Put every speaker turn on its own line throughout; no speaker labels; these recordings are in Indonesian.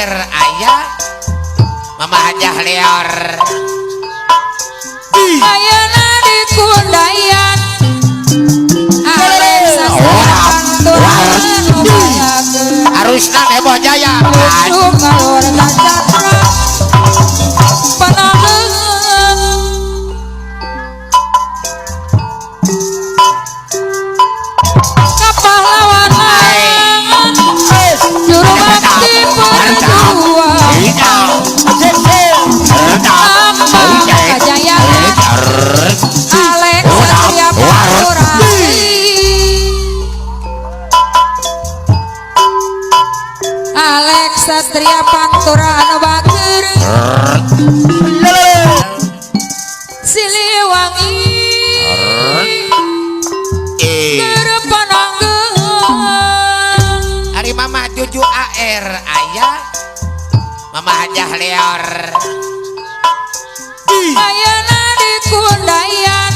AR ayah Mama Hajah Lior
ayeuna di Kundayan Alexa
Arusna Nebo Jaya
Ngalor Cakra Panangeun kapahlawanan juru bakti perjuangan Ambang Kajayaan Alex Satria Pantura Alex Satria Pantura anu bager Siliwangi Kerepananggeun
Ari Mama Juju AR ayah Mama Hajah Lior
ayeuna di Kundayan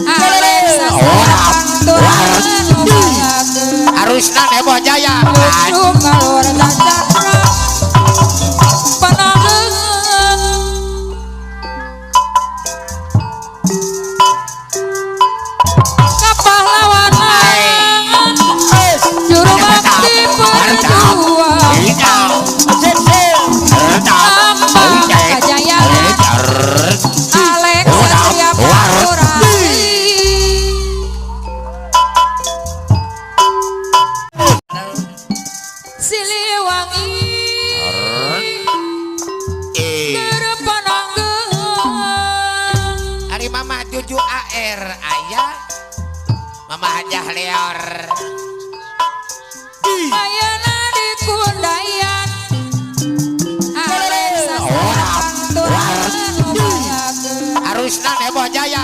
Alex Satria Pantura anu bager
Arusna Nebo Jaya
Ngalor Cakra Panangeun kapahlawanan juru bakti perjuangan Ambang Kajayaan Alex Satria Pantura Siliwangi Kerepananggeun
Ari Mama Juju AR ayah Mama Hajah Lior
ayeuna di Kundayan Alex Satria Pantura anu bager
Arusna Nebo Jaya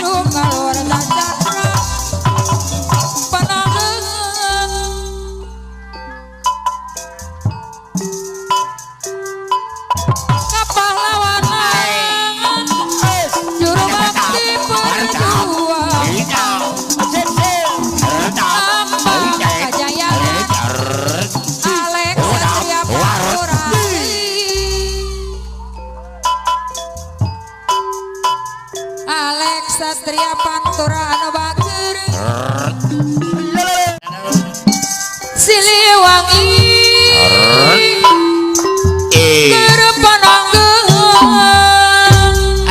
Ngalor Cakra Panangeun kapahlawanan juru bakti perjuangan Ambang Kajayaan Alex Satria Pantura Alex Satria Pantura anu bager Siliwangi Kerepananggeun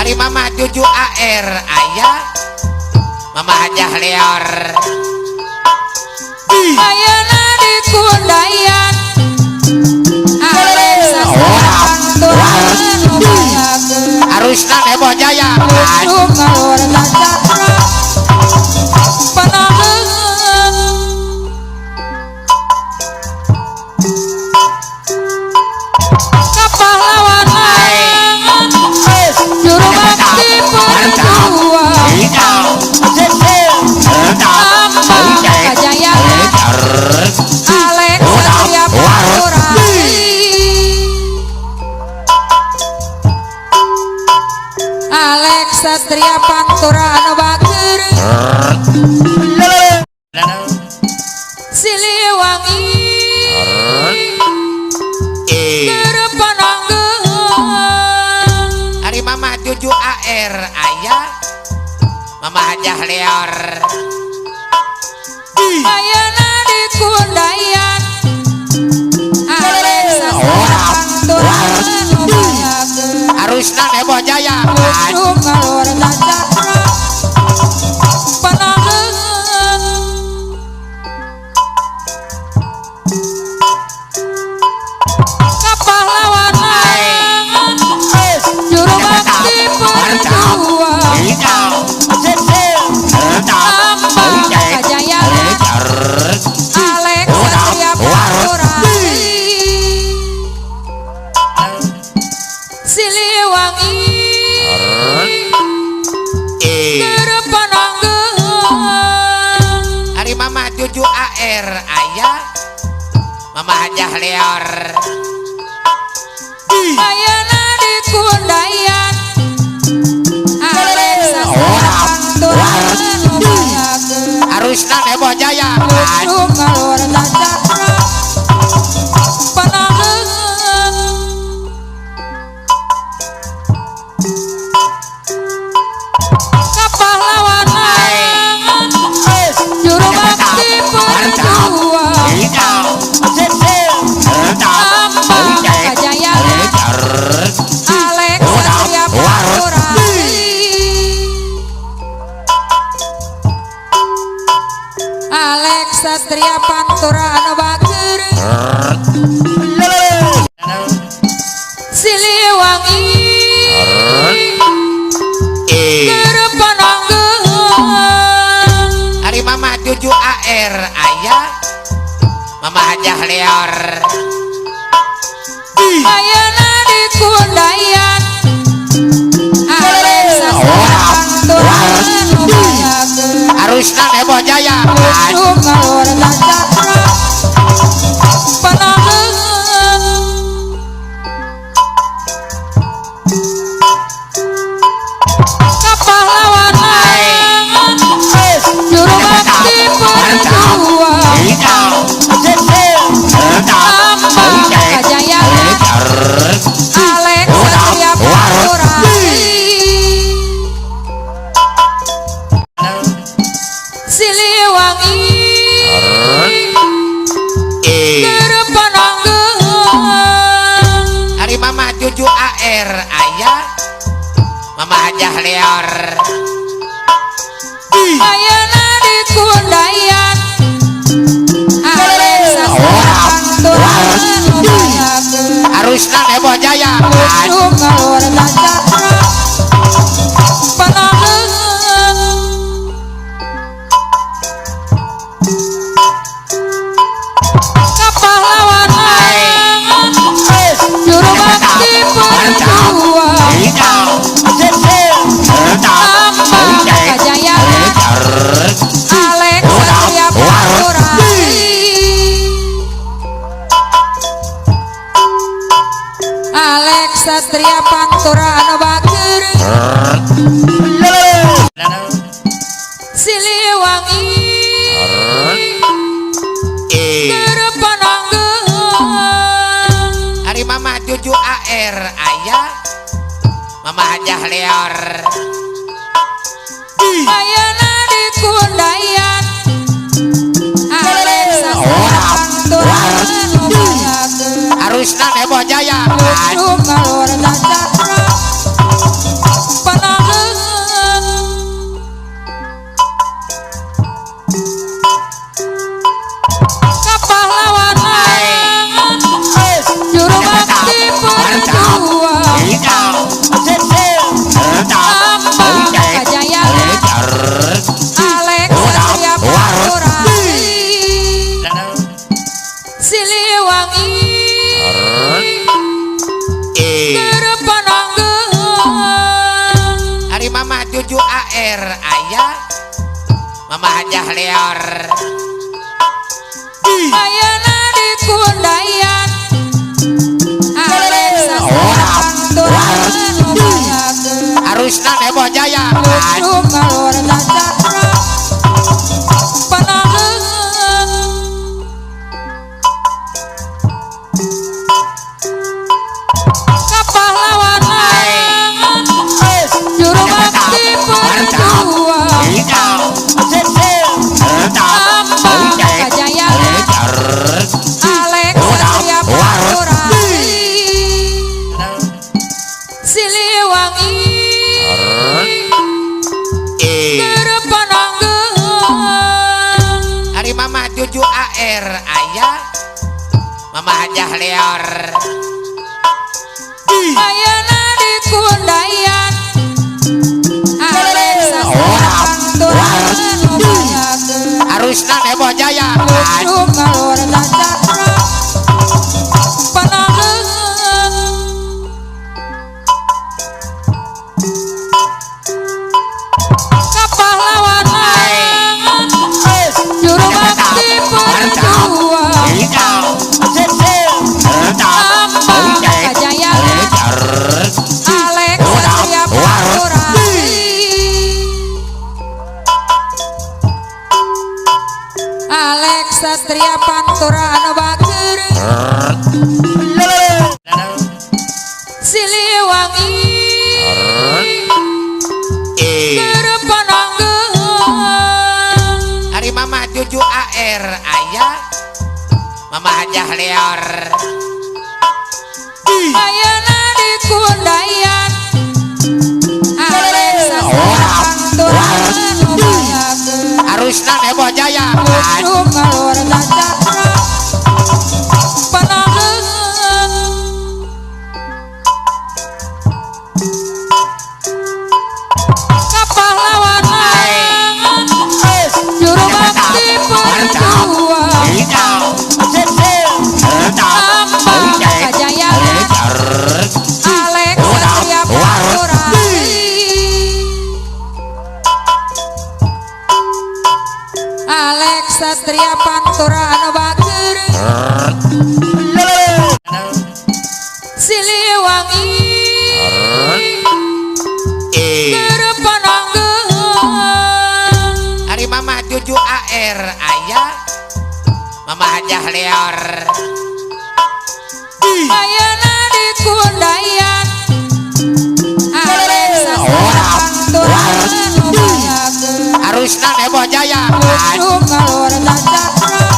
Ari Mama Juju AR ayah Mama Hajah Lior
ayeuna di Kundayan Alex Satria Pantura anu bager
Arusna Nebo Jaya
Ngalor Cakra Panangeun kapahlawanan juru bakti perjuangan Ambang Kajayaan Alex Satria Pantura Alex Satria Pantura anu bager Siliwangi Kerepananggeun
Ari Mama Juju AR ayah Mama Hajah Lior
ayeuna di Kundayan Alex Satria Pantura anu bager
Arusna Nebo Jaya
Ngalor Cakra Panangeun kapahlawanan juru bakti perjuangan Ambang Kajayaan Alex Satria Pantura Siliwangi Kerepananggeun
Ari Mama Juju AR ayah Mama Hajah Lior
ayeuna di Kundayan Alex Satria Pantura anu bager
Arusna Nebo Jaya
Ngalor Cakra Panangeun panturan bakeur Siliwangi Pananggeung
Ari Mama Juju AR ayah Mama Hajah Leor
Ayeuna di Kundayan Alexa panturan bakeur
Arusna Nebo Jaya
Usung ngalor cakra Pananggeung Kapahlawanan Juru bakti perjuangan Ambang Kajayaan Alex Satria Panturani Siliwangi Pananggeung
Ari Mama Juju AR ayah Mama Hajah Leor
Ayeuna di Kundayan Alexa panturan bakeur
Arusna Nebo Jaya
Usung ngalor cakra Pananggeung Kapahlawanan Juru bakti perjuangan Ambang Kajayaan Alex Satria Panturani Alex Satria Panturan bakeur Siliwangi Pananggeung
Ari Mama Juju AR ayah Mama Hajah Leor
Ayeuna di Kundayan Alexa panturan bakeur
Arusna Nebo Jaya
Usung ngalor cakra Pananggeung Kapahlawanan Juru bakti perjuangan Ambang Kajayaan Alex Satria Panturani Siliwangi Pananggeung
Ari Mama Juju AR ayah Mama Hajah Leor
Ayeuna di Kundayan Alexa panturan bakeur
Arusna Nebo Jaya
Usung ngalor cakra Pananggeung Kapahlawanan Juru bakti perjuangan Ambang Kajayaan Alex Satria Panturani Siliwangi Pananggeung
Ari Mama Juju AR ayah Mama Hajah Leor
Ayeuna di Kundayan Alexa panturan bakeur
Arusna Nebo Jaya
Usung ngalor cakra Pananggeung Kapahlawanan Juru bakti perjuangan Ambang Kajayaan Alex Satria Panturani Alex Satria Panturan bakeur Siliwangi Pananggeung
Ari Mama Juju AR ayah Mama Hajah Leor
Ayeuna di Kundayan Alexa panturan bakeur
Arusna Nebo Jaya
Usung ngalor cakra Siliwangi
Hari Mama Juju AR ayah Mama Hajah Leor
Ayana di Kundayan Alexa
Harusna Nebo Jaya
Kalor Cakra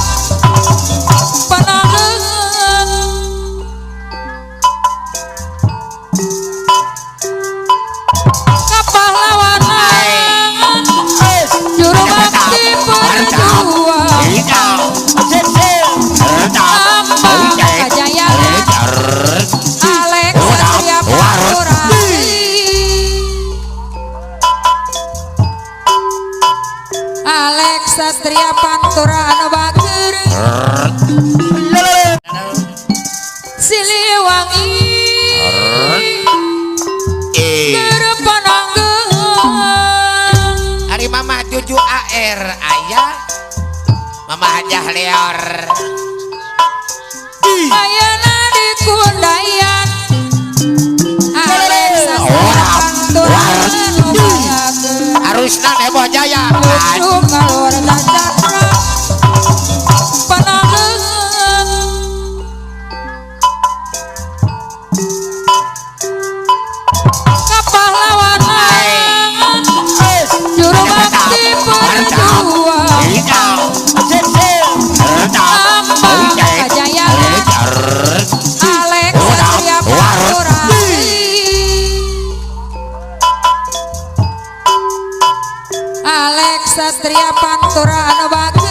Pananggeun Kapahlawanan Juru bakti perjuangan Ambang Kajayaan Alex Satria Panturasi Alex Satria Pantura anu bager Siliwangi Pananggeun
Hari Mama Juju AR ayah Mama Hajah Leor
Ayana di Kundayan Alexa Satria Pantura anu bager
Harusna Nebo Jaya
Kalor Cakra Pananggeun Kapahlawanan Juru bakti perjuangan Ambang Kajayaan Alex Satria Panturasi Alex Satria Pantura anu bager